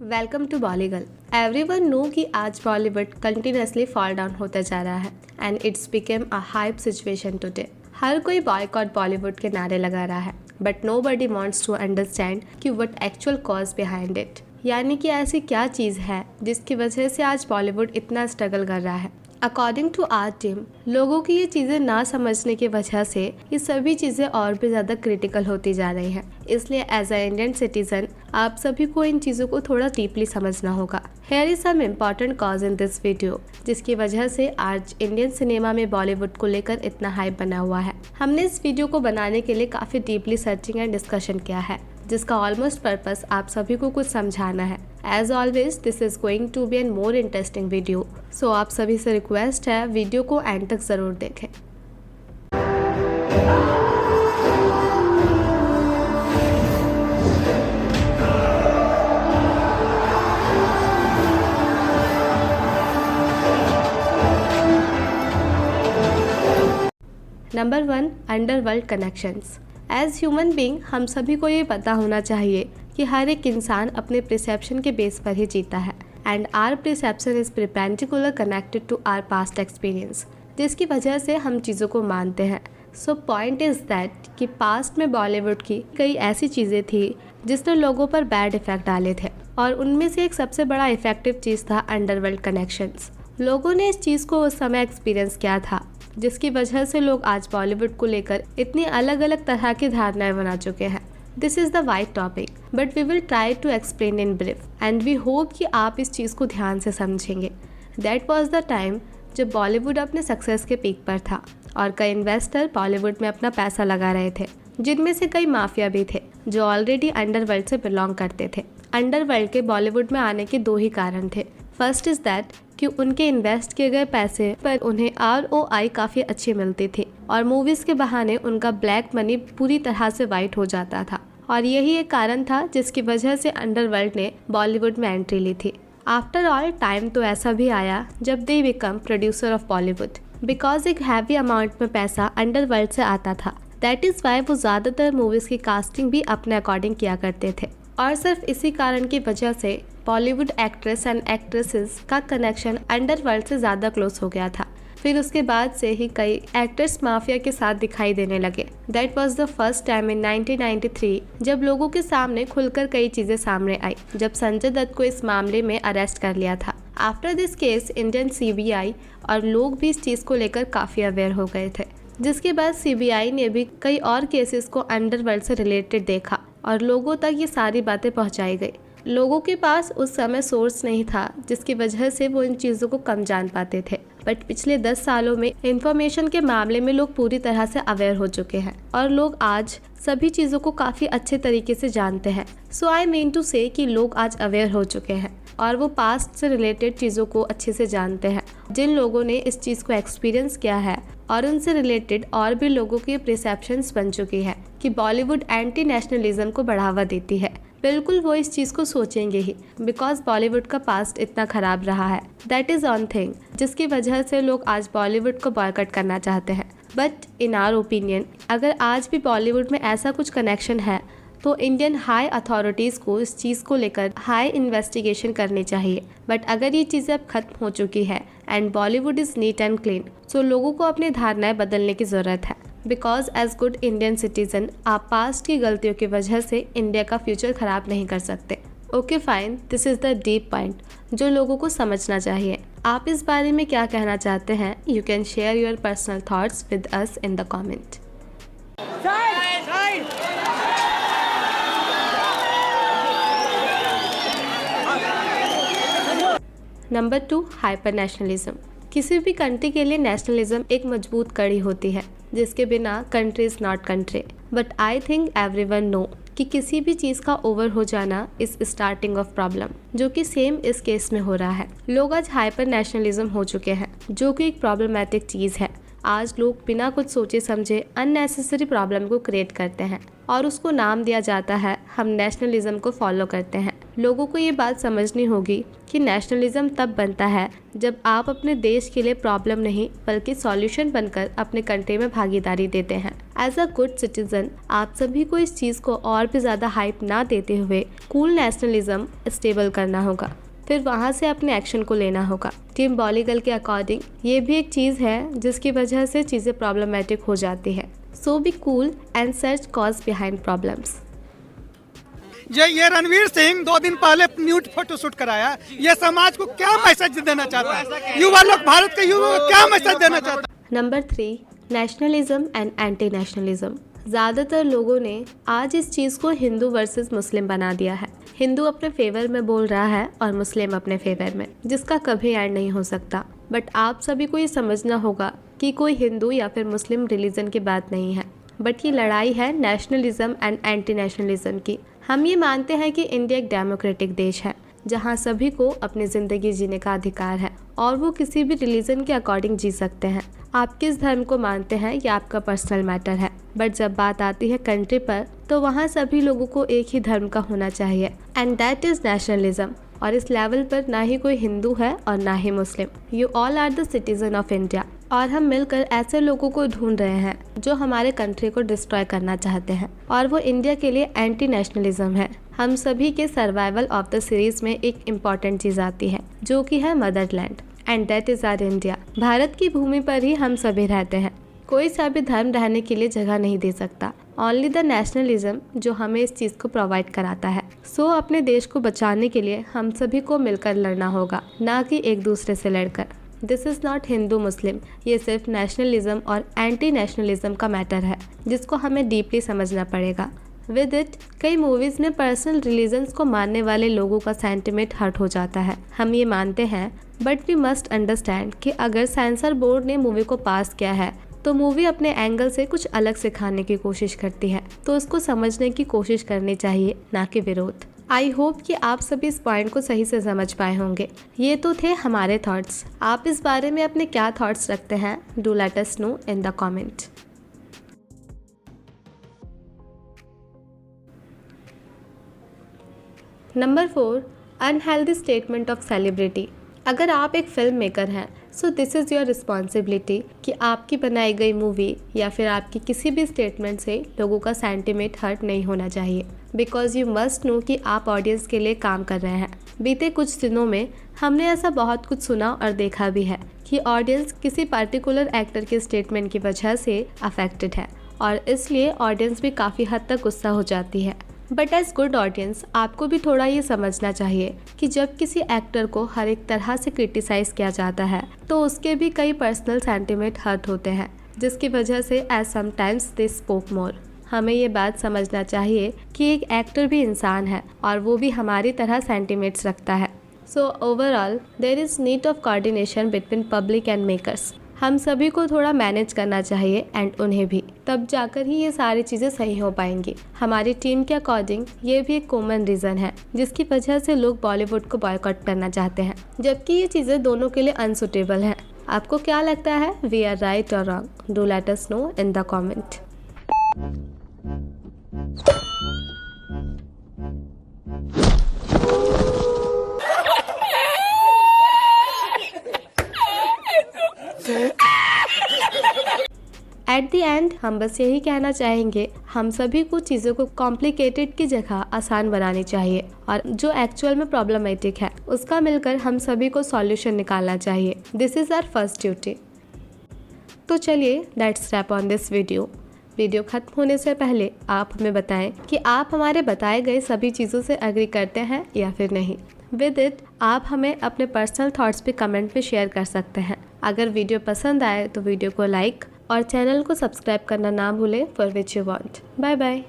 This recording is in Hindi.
Welcome to Bollygirl. Everyone know कि आज बॉलीवुड कंटिन्यूसली फॉल डाउन होता जा रहा है and it's became a hype situation today. हर कोई बॉयकॉट बॉलीवुड के नारे लगा रहा है, but nobody wants to understand कि what actual cause behind it, यानी कि ऐसी क्या चीज़ है जिसकी वजह से आज बॉलीवुड इतना स्ट्रगल कर रहा है। अकॉर्डिंग टू आवर टीम, लोगों की ये चीज़ें ना समझने की वजह से ये सभी चीज़ें और भी ज़्यादा क्रिटिकल होती जा रही हैं। इसलिए एज अ इंडियन सिटीजन आप सभी को इन चीज़ों को थोड़ा डीपली समझना होगा। Here is some important cause in this video, जिसकी वजह से आज इंडियन सिनेमा में बॉलीवुड को लेकर इतना हाइप बना हुआ है। हमने इस वीडियो को बनाने के लिए काफ़ी डीपली सर्चिंग एंड डिस्कशन किया है, जिसका ऑलमोस्ट पर्पस आप सभी को कुछ समझाना है। As always this is going to be an more interesting video, so आप सभी से रिक्वेस्ट है वीडियो को एंड तक ज़रूर देखें। Number 1, underworld connections. As human being हम सभी को ये पता होना चाहिए कि हर एक इंसान अपने परसेप्शन के बेस पर ही जीता है and our perception is perpendicular connected to our past experience, जिसकी वजह से हम चीज़ों को मानते हैं। सो पॉइंट इज़ दैट कि पास्ट में बॉलीवुड की कई ऐसी चीज़ें थी जिसने लोगों पर बैड इफेक्ट डाले थे, और उनमें से एक सबसे बड़ा इफेक्टिव चीज़ था अंडरवर्ल्ड कनेक्शंस। लोगों ने इस चीज़ को उस समय एक्सपीरियंस किया था, जिसकी वजह से लोग आज बॉलीवुड को लेकर इतनी अलग अलग तरह की धारणाएं बना चुके हैं। This is the wide topic, but we will try to explain in brief and we hope कि आप इस चीज़ को ध्यान से समझेंगे। दैट वॉज द टाइम जब बॉलीवुड अपने सक्सेस के पीक पर था और कई इन्वेस्टर बॉलीवुड में अपना पैसा लगा रहे थे, जिनमें से कई माफिया भी थे जो ऑलरेडी अंडरवर्ल्ड से बिलोंग करते थे। अंडरवर्ल्ड के बॉलीवुड में आने के दो ही कारण थे। फर्स्ट इज़ दैट कि उनके इन्वेस्ट किए गए पैसे पर उन्हें ROI काफ़ी अच्छी मिलती थी और मूवीज़ के बहाने उनका ब्लैक मनी पूरी तरह से वाइट हो जाता था, और यही एक कारण था जिसकी वजह से अंडरवर्ल्ड ने बॉलीवुड में एंट्री ली थी। आफ्टर ऑल टाइम तो ऐसा भी आया जब they become producer of Bollywood, because एक हैवी अमाउंट में पैसा अंडरवर्ल्ड से आता था। दैट इज़ वाई वो ज़्यादातर मूवीज़ की कास्टिंग भी अपने अकॉर्डिंग किया करते थे, और सिर्फ इसी कारण की वजह से बॉलीवुड एक्ट्रेस एंड एक्ट्रेसेस का कनेक्शन अंडरवर्ल्ड से ज़्यादा क्लोज हो गया था। फिर उसके बाद से ही कई एक्टर्स माफिया के साथ दिखाई देने लगे। That was the first time in 1993 जब लोगों के सामने खुलकर कई चीज़ें सामने आई, जब संजय दत्त को इस मामले में अरेस्ट कर लिया था। After this case Indian CBI और लोग भी इस चीज़ को लेकर काफ़ी अवेयर हो गए थे, जिसके बाद CBI ने भी कई और केसेस को अंडरवर्ल्ड से रिलेटेड देखा और लोगों तक ये सारी बातें पहुँचाई गई। लोगों के पास उस समय सोर्स नहीं था, जिसकी वजह से वो इन चीज़ों को कम जान पाते थे, बट पिछले 10 सालों में इंफॉर्मेशन के मामले में लोग पूरी तरह से अवेयर हो चुके हैं और लोग आज सभी चीज़ों को काफ़ी अच्छे तरीके से जानते हैं। सो आई मीन टू से कि लोग आज अवेयर हो चुके हैं और वो पास्ट से रिलेटेड चीज़ों को अच्छे से जानते हैं। जिन लोगों ने इस चीज़ को एक्सपीरियंस किया है और उनसे रिलेटेड और भी लोगों की परसेप्शंस बन चुकी है कि बॉलीवुड एंटी नेशनलिज्म को बढ़ावा देती है, बिल्कुल वो इस चीज़ को सोचेंगे ही, बिकॉज बॉलीवुड का पास्ट इतना ख़राब रहा है। दैट इज़ ऑन थिंग जिसकी वजह से लोग आज बॉलीवुड को बॉयकॉट करना चाहते हैं। बट इन आवर ओपिनियन, अगर आज भी बॉलीवुड में ऐसा कुछ कनेक्शन है तो इंडियन हाई अथॉरिटीज़ को इस चीज़ को लेकर हाई इन्वेस्टिगेशन करनी चाहिए। बट अगर ये चीज़ें अब खत्म हो चुकी है and Bollywood is neat and clean, so लोगों को अपनी धारणाएं बदलने की ज़रूरत है, because as good Indian citizen आप पास्ट की गलतियों की वजह से इंडिया का फ्यूचर ख़राब नहीं कर सकते। Okay fine, this is the deep point जो लोगों को समझना चाहिए। आप इस बारे में क्या कहना चाहते हैं? You can share your personal thoughts with us in the comment. Number 2, hyper nationalism. किसी भी कंट्री के लिए नेशनलिज्म एक मजबूत कड़ी होती है, जिसके बिना country is not country. But I think everyone know कि किसी भी चीज़ का ओवर हो जाना इज स्टार्टिंग ऑफ प्रॉब्लम, जो कि सेम इस केस में हो रहा है। लोग आज हाइपर नेशनलिज्म हो चुके हैं, जो कि एक प्रॉब्लमैटिक चीज़ है। आज लोग बिना कुछ सोचे समझे अननेसेसरी प्रॉब्लम को क्रिएट करते हैं और उसको नाम दिया जाता है हम नेशनलिज्म को फॉलो करते हैं। लोगों को ये बात समझनी होगी कि नेशनलिज्म तब बनता है जब आप अपने देश के लिए प्रॉब्लम नहीं बल्कि सॉल्यूशन बनकर अपने कंट्री में भागीदारी देते हैं। एज अ गुड सिटीजन आप सभी को इस चीज़ को और भी ज़्यादा हाइप ना देते हुए कूल नेशनलिज्म स्टेबल करना होगा, फिर वहाँ से अपने एक्शन को लेना होगा। टीम बॉलीगर्ल के अकॉर्डिंग ये भी एक चीज़ है जिसकी वजह से चीज़ें प्रॉब्लमेटिक हो जाती है। So be cool and search cause behind problems. ये रणवीर सिंह 2 दिन पहले न्यूड फोटो शूट कराया, ये समाज को क्या मैसेज देना चाहता है? युवा लोग, भारत के युवा को क्या मैसेज देना चाहता है? Number 3, nationalism and anti nationalism. ज़्यादातर लोगों ने आज इस चीज़ को हिंदू वर्सेस मुस्लिम बना दिया है। हिंदू अपने फेवर में बोल रहा है और मुस्लिम अपने फेवर में, जिसका कभी एंड नहीं हो सकता। बट आप सभी को ये समझना होगा कि कोई हिंदू या फिर मुस्लिम रिलीजन की बात नहीं है, बट ये लड़ाई है नेशनलिज्म एंड एंटी नेशनलिज्म की। हम ये मानते हैं कि इंडिया एक डेमोक्रेटिक देश है जहाँ सभी को अपनी ज़िंदगी जीने का अधिकार है और वो किसी भी रिलीजन के अकॉर्डिंग जी सकते हैं। आप किस धर्म को मानते हैं ये आपका पर्सनल मैटर है, बट जब बात आती है कंट्री पर तो वहाँ सभी लोगों को एक ही धर्म का होना चाहिए, एंड दैट इज़ नेशनलिज्म। और इस लेवल पर ना ही कोई हिंदू है और ना ही Muslim. You all are the citizen of India, और हम मिलकर ऐसे लोगों को ढूंढ रहे हैं जो हमारे कंट्री को डिस्ट्रॉय करना चाहते हैं, और वो इंडिया के लिए एंटी नेशनलिज्म है। हम सभी के सर्वाइवल ऑफ द सीरीज में एक इम्पॉर्टेंट चीज़ आती है जो कि है Motherland, and that is R India. Bharat की भूमि पर ही हम सभी रहते हैं। कोई सा भी धर्म रहने के लिए जगह नहीं दे सकता, ओनली द नेशनलिज्म जो हमें इस चीज़ को प्रोवाइड कराता है। सो अपने देश को बचाने के लिए हम सभी को मिलकर लड़ना होगा, ना कि एक दूसरे से लड़कर। दिस इज़ नॉट हिंदू मुस्लिम, ये सिर्फ नेशनलिज्म और एंटी नेशनलिज्म का मैटर है जिसको हमें डीपली समझना पड़ेगा। विद इट कई मूवीज़ में पर्सनल रिलीजन्स को मानने वाले लोगों का सेंटिमेंट हर्ट हो जाता है। हम ये मानते हैं, बट वी मस्ट अंडरस्टैंड कि अगर सेंसर बोर्ड ने मूवी को पास किया है तो मूवी अपने एंगल से कुछ अलग सिखाने की कोशिश करती है, तो उसको समझने की कोशिश करनी चाहिए, ना कि विरोध। आई होप कि आप सभी इस पॉइंट को सही से समझ पाए होंगे। ये तो थे हमारे थॉट्स। आप इस बारे में अपने क्या थॉट्स रखते हैं? Do let us know in the comment. Number 4, unhealthy statement of celebrity. अगर आप एक फिल्म मेकर हैं, so this is your responsibility कि आपकी बनाई गई मूवी या फिर आपकी किसी भी स्टेटमेंट से लोगों का सेंटिमेंट हर्ट नहीं होना चाहिए, बिकॉज यू मस्ट नो कि आप ऑडियंस के लिए काम कर रहे हैं। बीते कुछ दिनों में हमने ऐसा बहुत कुछ सुना और देखा भी है कि ऑडियंस किसी पार्टिकुलर एक्टर के स्टेटमेंट की वजह से अफेक्टेड है, और इसलिए ऑडियंस भी काफ़ी हद तक गुस्सा हो जाती है। बट एज गुड ऑडियंस आपको भी थोड़ा ये समझना चाहिए कि जब किसी एक्टर को हर एक तरह से क्रिटिसाइज किया जाता है तो उसके भी कई पर्सनल सेंटिमेंट हर्ट होते हैं, जिसकी वजह से एज समटाइम्स दे स्पोक मोर। हमें ये बात समझना चाहिए कि एक एक्टर भी इंसान है और वो भी हमारी तरह सेंटिमेंट्स रखता है। So overall there is need of coordination between public and makers. हम सभी को थोड़ा मैनेज करना चाहिए एंड उन्हें भी, तब जाकर ही ये सारी चीज़ें सही हो पाएंगी। हमारी टीम के अकॉर्डिंग ये भी एक कॉमन रीज़न है जिसकी वजह से लोग बॉलीवुड को बॉयकॉट करना चाहते हैं, जबकि ये चीज़ें दोनों के लिए अनसुटेबल हैं। आपको क्या लगता है? वी आर राइट और wrong? Do let us know in the comment. At the end हम बस यही कहना चाहेंगे, हम सभी को चीज़ों को कॉम्प्लिकेटेड की जगह आसान बनानी चाहिए, और जो एक्चुअल में प्रॉब्लमेटिक है उसका मिलकर हम सभी को सॉल्यूशन निकालना चाहिए। This is our first duty. तो चलिए let's wrap on this video ख़त्म होने से पहले आप हमें बताएं कि आप हमारे बताए गए सभी चीज़ों से एग्री करते हैं या फिर नहीं। विद इट आप हमें अपने पर्सनल थॉट्स भी कमेंट में शेयर कर सकते हैं। अगर वीडियो पसंद आए तो वीडियो को लाइक और चैनल को सब्सक्राइब करना ना भूलें for which you want. Bye bye.